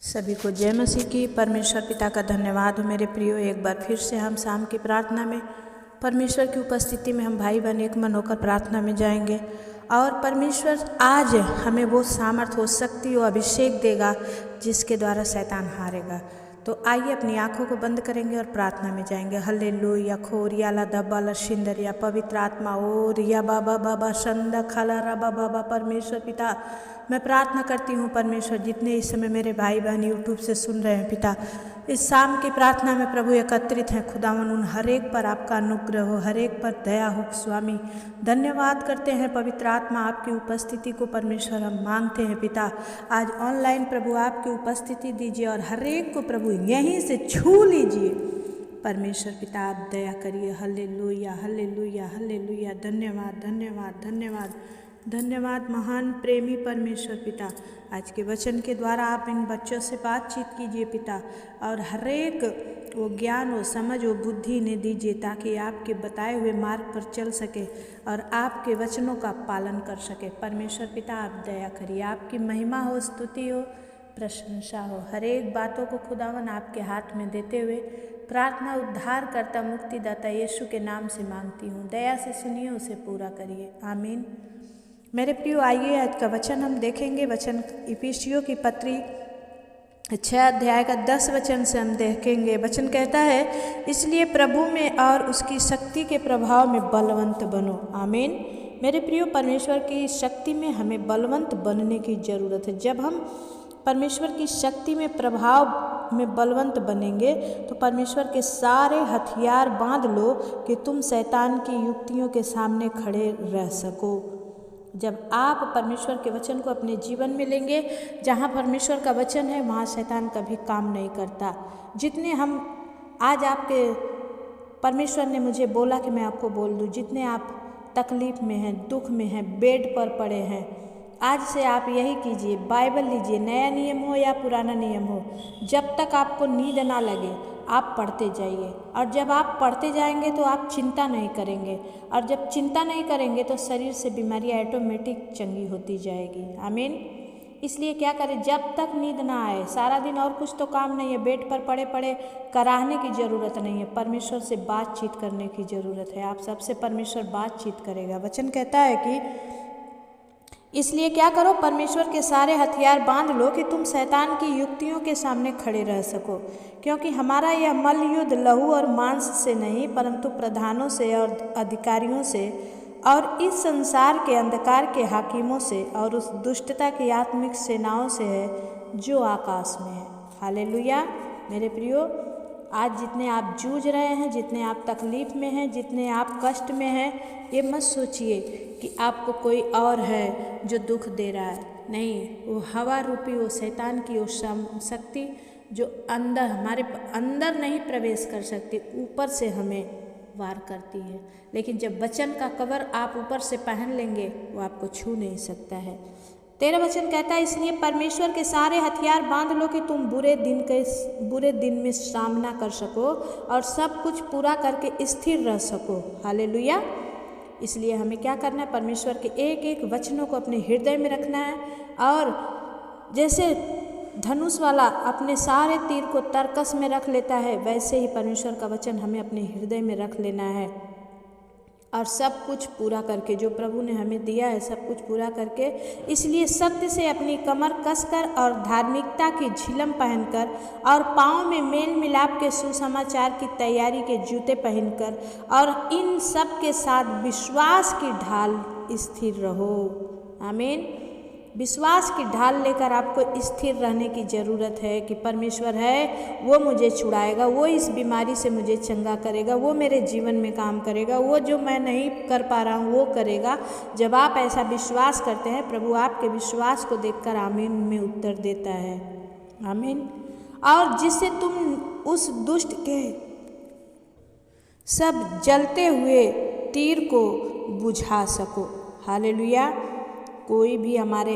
सभी को जय मसीह की। परमेश्वर पिता का धन्यवाद हो मेरे प्रियो। एक बार फिर से हम शाम की प्रार्थना में परमेश्वर की उपस्थिति में हम भाई बहन एक मन होकर प्रार्थना में जाएंगे और परमेश्वर आज हमें वो सामर्थ हो, शक्ति हो, अभिषेक देगा जिसके द्वारा शैतान हारेगा। तो आइए अपनी आंखों को बंद करेंगे और प्रार्थना में जाएंगे। हल्लेलुया खोरिया ला दब्बाला शिंदरिया पवित्र आत्मा ओ रिया बाबा बाबा संदा खाला राबा बाबा। परमेश्वर पिता मैं प्रार्थना करती हूँ परमेश्वर, जितने इस समय मेरे भाई बहन यूट्यूब से सुन रहे हैं पिता, इस शाम की प्रार्थना में प्रभु एकत्रित हैं खुदावन, उन हर एक पर आपका अनुग्रह हो, हर एक पर दया हो स्वामी। धन्यवाद करते हैं पवित्र आत्मा, आपकी उपस्थिति को परमेश्वर हम मांगते हैं पिता। आज ऑनलाइन प्रभु आपकी उपस्थिति दीजिए और हर एक को प्रभु यहीं से छू लीजिए परमेश्वर पिता, आप दया करिए। Hallelujah hallelujah hallelujah. धन्यवाद धन्यवाद धन्यवाद धन्यवाद महान प्रेमी परमेश्वर पिता। आज के वचन के द्वारा आप इन बच्चों से बातचीत कीजिए पिता और हर एक वो ज्ञान वो समझ वो बुद्धि ने दीजिए ताकि आपके बताए हुए मार्ग पर चल सके और आपके वचनों का पालन कर सके। परमेश्वर पिता आप दया करिए, आपकी महिमा हो, स्तुति हो, प्रशंसा हो। हर एक बातों को खुदावन आपके हाथ में देते हुए प्रार्थना उद्धार करता मुक्तिदाता यीशु के नाम से मांगती हूँ। दया से सुनिए, उसे पूरा करिए, आमीन। मेरे प्रियो आइए आज का वचन हम देखेंगे। वचन इफिसियों की पत्री 6 अध्याय का 10 वचन से हम देखेंगे। वचन कहता है, इसलिए प्रभु में और उसकी शक्ति के प्रभाव में बलवंत बनो। आमीन। मेरे प्रियो परमेश्वर की शक्ति में हमें बलवंत बनने की ज़रूरत है। जब हम परमेश्वर की शक्ति में प्रभाव में बलवंत बनेंगे तो परमेश्वर के सारे हथियार बांध लो कि तुम शैतान की युक्तियों के सामने खड़े रह सको। जब आप परमेश्वर के वचन को अपने जीवन में लेंगे, जहाँ परमेश्वर का वचन है वहाँ शैतान कभी काम नहीं करता। जितने हम आज आपके परमेश्वर ने मुझे बोला कि मैं आपको बोल दूँ, जितने आप तकलीफ़ में हैं, दुख में हैं, बेड पर पड़े हैं, आज से आप यही कीजिए, बाइबल लीजिए, नया नियम हो या पुराना नियम हो, जब तक आपको नींद ना लगे आप पढ़ते जाइए। और जब आप पढ़ते जाएंगे तो आप चिंता नहीं करेंगे, और जब चिंता नहीं करेंगे तो शरीर से बीमारियां ऑटोमेटिक चंगी होती जाएगी। आमीन। इसलिए क्या करें, जब तक नींद ना आए, सारा दिन और कुछ तो काम नहीं है, बेड पर पड़े पड़े कराहने की ज़रूरत नहीं है, परमेश्वर से बातचीत करने की ज़रूरत है। आप सबसे परमेश्वर बातचीत करेगा। वचन कहता है कि इसलिए क्या करो, परमेश्वर के सारे हथियार बांध लो कि तुम शैतान की युक्तियों के सामने खड़े रह सको, क्योंकि हमारा यह मल युद्ध लहू और मांस से नहीं परंतु प्रधानों से और अधिकारियों से और इस संसार के अंधकार के हाकिमों से और उस दुष्टता की आत्मिक सेनाओं से है जो आकाश में है। हालेलुया। मेरे प्रियो, आज जितने आप जूझ रहे हैं, जितने आप तकलीफ़ में हैं, जितने आप कष्ट में हैं, ये मत सोचिए कि आपको कोई और है जो दुख दे रहा है। नहीं, वो हवा रूपी वो शैतान की वो शक्ति जो अंदर हमारे अंदर नहीं प्रवेश कर सकती, ऊपर से हमें वार करती है। लेकिन जब वचन का कवर आप ऊपर से पहन लेंगे, वो आपको छू नहीं सकता है। 13 वचन कहता है, इसलिए परमेश्वर के सारे हथियार बांध लो कि तुम बुरे दिन में सामना कर सको और सब कुछ पूरा करके स्थिर रह सको। हालेलुया। इसलिए हमें क्या करना है, परमेश्वर के एक एक वचनों को अपने हृदय में रखना है, और जैसे धनुष वाला अपने सारे तीर को तरकस में रख लेता है, वैसे ही परमेश्वर का वचन हमें अपने हृदय में रख लेना है और सब कुछ पूरा करके, जो प्रभु ने हमें दिया है सब कुछ पूरा करके। इसलिए सत्य से अपनी कमर कसकर और धार्मिकता की झिलम पहनकर और पाँव में मेल मिलाप के सुसमाचार की तैयारी के जूते पहनकर और इन सब के साथ विश्वास की ढाल स्थिर रहो। आमीन। विश्वास की ढाल लेकर आपको स्थिर रहने की ज़रूरत है कि परमेश्वर है, वो मुझे छुड़ाएगा, वो इस बीमारी से मुझे चंगा करेगा, वो मेरे जीवन में काम करेगा, वो जो मैं नहीं कर पा रहा हूँ वो करेगा। जब आप ऐसा विश्वास करते हैं, प्रभु आपके विश्वास को देखकर आमीन में उत्तर देता है। आमीन। और जिससे तुम उस दुष्ट के सब जलते हुए तीर को बुझा सको। हालेलुया। कोई भी हमारे,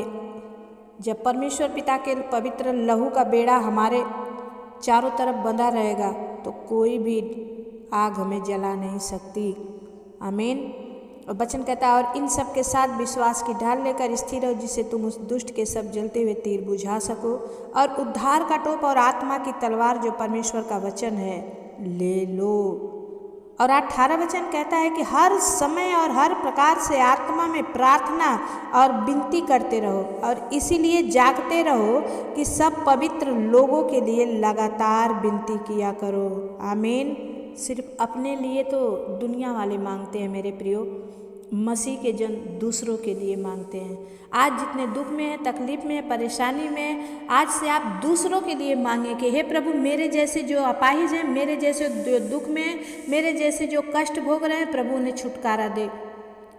जब परमेश्वर पिता के पवित्र लहू का बेड़ा हमारे चारों तरफ बंधा रहेगा तो कोई भी आग हमें जला नहीं सकती। आमीन। और वचन कहता है और इन सब के साथ विश्वास की ढाल लेकर स्थिर रहो, जिससे तुम उस दुष्ट के सब जलते हुए तीर बुझा सको, और उद्धार का टोप और आत्मा की तलवार जो परमेश्वर का वचन है ले लो। और 18 वचन कहता है कि हर समय और हर प्रकार से आत्मा में प्रार्थना और विनती करते रहो, और इसीलिए जागते रहो कि सब पवित्र लोगों के लिए लगातार विनती किया करो। आमीन। सिर्फ अपने लिए तो दुनिया वाले मांगते हैं मेरे प्रियो, मसीह के जन दूसरों के लिए मांगते हैं। आज जितने दुख में है, तकलीफ में है, परेशानी में है, आज से आप दूसरों के लिए मांगे कि हे प्रभु, मेरे जैसे जो अपाहिज हैं, मेरे जैसे जो दुख में हैं, मेरे जैसे जो कष्ट भोग रहे हैं, प्रभु उन्हें छुटकारा दे।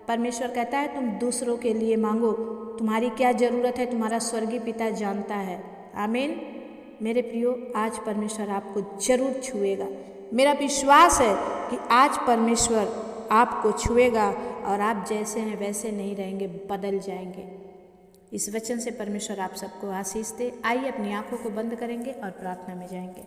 परमेश्वर कहता है तुम दूसरों के लिए मांगो, तुम्हारी क्या ज़रूरत है तुम्हारा स्वर्गीय पिता जानता है। आमीन। मेरे प्रियो, आज परमेश्वर आपको जरूर छुएगा। मेरा विश्वास है कि आज परमेश्वर आपको छुएगा और आप जैसे हैं वैसे नहीं रहेंगे, बदल जाएंगे। इस वचन से परमेश्वर आप सबको आशीष दे। आइए अपनी आंखों को बंद करेंगे और प्रार्थना में जाएंगे।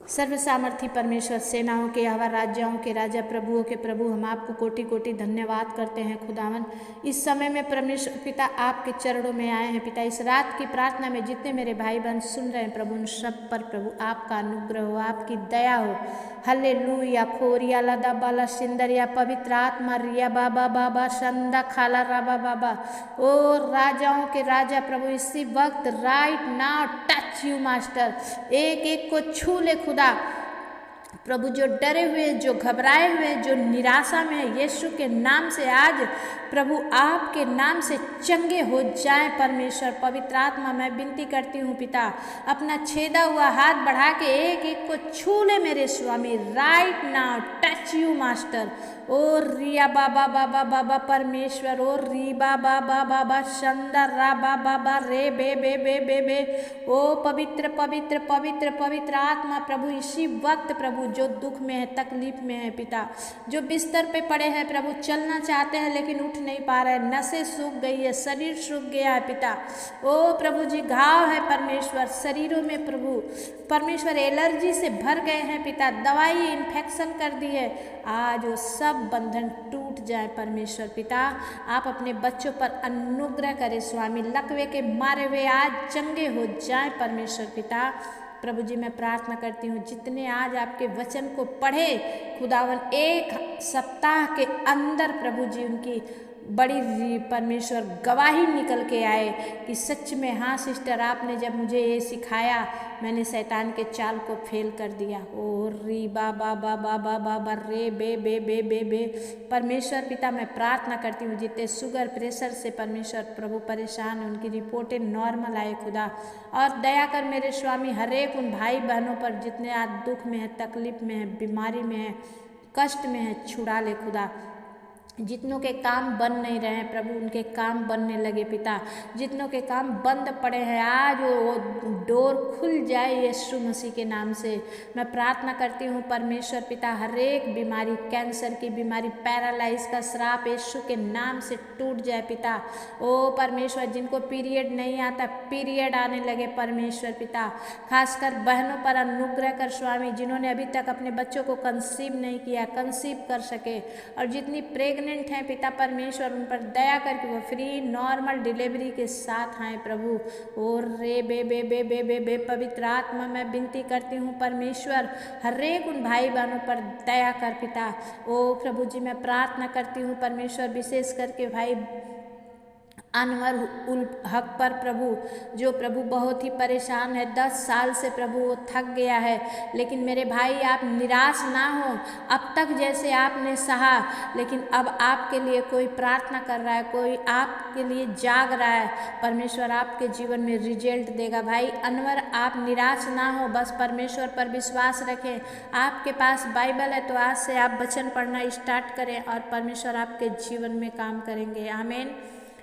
सर्वसामर्थी परमेश्वर, सेनाओं के यहोवा, राजाओं के राजा, प्रभुओं के प्रभु, हम आपको कोटि कोटि धन्यवाद करते हैं खुदावन। इस समय में परमेश्वर पिता आपके चरणों में आए हैं पिता। इस रात की प्रार्थना में जितने मेरे भाई बहन सुन रहे हैं प्रभु, उन सब पर प्रभु आपका अनुग्रह हो, आपकी दया हो। हल्लेलुया। खोरिया लदा बाला सिंदरिया, पवित्र आत्मा रिया बाबा बाबा संदा खाला राबा बाबा। ओ राजाओं के राजा प्रभु, इसी वक्त right now touch you master, एक एक को छू ले खुदा प्रभु। जो डरे हुए, जो घबराए हुए, जो निराशा में है, यीशु के नाम से आज प्रभु आपके नाम से चंगे हो जाएं परमेश्वर। पवित्र आत्मा, मैं विनती करती हूँ पिता, अपना छेदा हुआ हाथ बढ़ा के एक एक को छू ले मेरे स्वामी। Right now touch you master. ओ रिया बाबा बाबा बाबा परमेश्वर, ओ री बाबा बाबा बा संदर रा बाबा बा रे बे बे बे बे बे। ओ पवित्र पवित्र पवित्र पवित्र आत्मा प्रभु, इसी वक्त प्रभु जो दुख में है, तकलीफ में है पिता, जो बिस्तर पे पड़े हैं प्रभु, चलना चाहते हैं लेकिन उठ नहीं पा रहे, नसें सूख गई है, शरीर सूख गया है पिता। ओ प्रभु जी, घाव है परमेश्वर शरीरों में प्रभु, परमेश्वर एलर्जी से भर गए हैं पिता, दवाई इन्फेक्शन कर दी है। आज वो सब बंधन टूट जाए परमेश्वर पिता। आप अपने बच्चों पर अनुग्रह करें स्वामी, लकवे के मारे हुए आज चंगे हो जाए परमेश्वर पिता। प्रभु जी, मैं प्रार्थना करती हूँ जितने आज आपके वचन को पढ़े खुदावन, एक सप्ताह के अंदर प्रभु जी उनकी बड़ी परमेश्वर गवाही निकल के आए कि सच में हाँ सिस्टर, आपने जब मुझे ये सिखाया मैंने शैतान के चाल को फेल कर दिया। ओ री बाबा बाबा बाबा बा रे बे बे बे बे बे। परमेश्वर पिता, मैं प्रार्थना करती हूँ जितने शुगर प्रेशर से परमेश्वर प्रभु परेशान हैं, उनकी रिपोर्टें नॉर्मल आए खुदा, और दया कर मेरे स्वामी हर एक उन भाई बहनों पर जितने आज दुख में है, तकलीफ में है, बीमारी में है, कष्ट में है, छुड़ा ले खुदा। जितनों के काम बन नहीं रहे हैं प्रभु, उनके काम बनने लगे पिता। जितनों के काम बंद पड़े हैं आज वो डोर खुल जाए यीशु मसीह के नाम से। मैं प्रार्थना करती हूँ परमेश्वर पिता, हर एक बीमारी, कैंसर की बीमारी, पैरालाइज का श्राप यीशु के नाम से टूट जाए पिता। ओ परमेश्वर, जिनको पीरियड नहीं आता पीरियड आने लगे परमेश्वर पिता, खासकर बहनों पर अनुग्रह कर स्वामी, जिन्होंने अभी तक अपने बच्चों को कंसीव नहीं किया, कंसीव कर सके, और जितनी प्रेग्नेंट हैं पिता परमेश्वर, उन पर दया करके वो फ्री नॉर्मल डिलीवरी के साथ आए प्रभु। और रे बे बे बे बे बे बे पवित्र आत्मा, मैं विनती करती हूँ परमेश्वर हर एक उन भाई बहनों पर दया कर पिता। ओ प्रभु जी, मैं प्रार्थना करती हूँ परमेश्वर विशेष करके भाई अनवर उल हक पर प्रभु, जो प्रभु बहुत ही परेशान है, 10 साल से प्रभु वो थक गया है। लेकिन मेरे भाई, आप निराश ना हो, अब तक जैसे आपने सहा, लेकिन अब आपके लिए कोई प्रार्थना कर रहा है, कोई आपके लिए जाग रहा है। परमेश्वर आपके जीवन में रिजल्ट देगा। भाई अनवर, आप निराश ना हो, बस परमेश्वर पर विश्वास रखें। आपके पास बाइबल है तो आज से आप वचन पढ़ना स्टार्ट करें और परमेश्वर आपके जीवन में काम करेंगे। आमीन।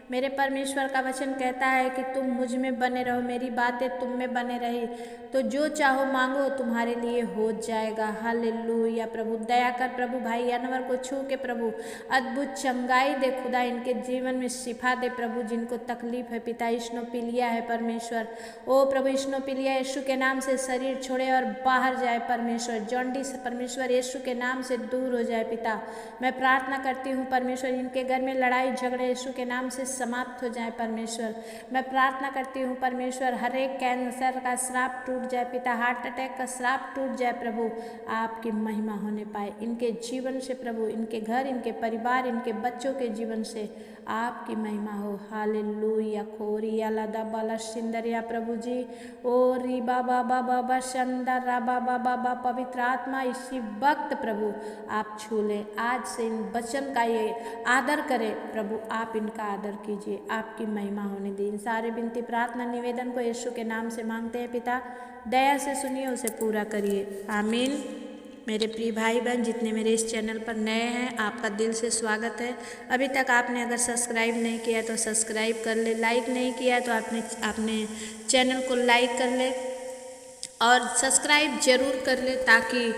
मेरे परमेश्वर का वचन कहता है कि तुम मुझ में बने रहो, मेरी बातें तुम में बने रही तो जो चाहो मांगो तुम्हारे लिए हो जाएगा। हालेलुया। प्रभु दया कर, प्रभु भाई अनवर को छू के प्रभु अद्भुत चंगाई दे खुदा, इनके जीवन में शिफा दे प्रभु। जिनको तकलीफ है पिता, इस्नोपीलिया है परमेश्वर, ओ प्रभु इस्नोपीलिया यीशु के नाम से शरीर छोड़े और बाहर जाए परमेश्वर। जॉन्डिस परमेश्वर यीशु के नाम से दूर हो जाए पिता। मैं प्रार्थना करती हूँ परमेश्वर, इनके घर में लड़ाई झगड़े यीशु के नाम से समाप्त हो जाए परमेश्वर। मैं प्रार्थना करती हूँ परमेश्वर, हर एक कैंसर का श्राप टूट जाए पिता, हार्ट अटैक का श्राप टूट जाए प्रभु। आपकी महिमा होने पाए इनके जीवन से प्रभु, इनके घर, इनके परिवार, इनके बच्चों के जीवन से आपकी महिमा हो। हालेलुया। खोरिया लदा बाला सिंदरिया प्रभु जी, ओ री बाबा बाबा बा शंदर रा बाबा बाबा। पवित्र आत्मा इसी वक्त प्रभु आप छू लें, आज से इन वचन का ये आदर करें प्रभु, आप इनका आदर कीजिए, आपकी महिमा होने दी। इन सारे विनती प्रार्थना निवेदन को यीशु के नाम से मांगते हैं पिता, दया से सुनिए, उसे पूरा करिए, आमीन। मेरे प्रिय भाई बहन जितने मेरे इस चैनल पर नए हैं, आपका दिल से स्वागत है। अभी तक आपने अगर सब्सक्राइब नहीं किया तो सब्सक्राइब कर ले, लाइक नहीं किया तो आपने चैनल को लाइक कर ले और सब्सक्राइब जरूर कर ले, ताकि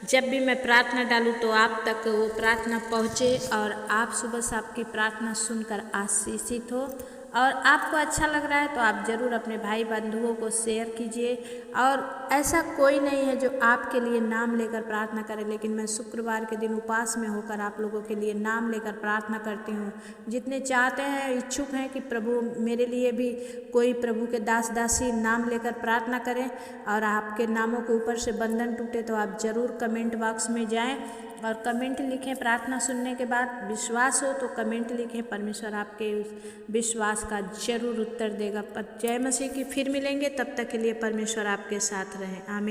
जब भी मैं प्रार्थना डालूँ तो आप तक वो प्रार्थना पहुँचे और आप सुबह से आपकी प्रार्थना सुनकर आशीषित हो। और आपको अच्छा लग रहा है तो आप ज़रूर अपने भाई बंधुओं को शेयर कीजिए। और ऐसा कोई नहीं है जो आपके लिए नाम लेकर प्रार्थना करे, लेकिन मैं शुक्रवार के दिन उपवास में होकर आप लोगों के लिए नाम लेकर प्रार्थना करती हूँ। जितने चाहते हैं, इच्छुक हैं कि प्रभु मेरे लिए भी कोई प्रभु के दास दासी नाम लेकर प्रार्थना करें और आपके नामों के ऊपर से बंधन टूटे, तो आप ज़रूर कमेंट बॉक्स में जाएं और कमेंट लिखें। प्रार्थना सुनने के बाद विश्वास हो तो कमेंट लिखें, परमेश्वर आपके विश्वास का जरूर उत्तर देगा। जय मसीह की। फिर मिलेंगे, तब तक के लिए परमेश्वर आपके साथ रहे, आमीन।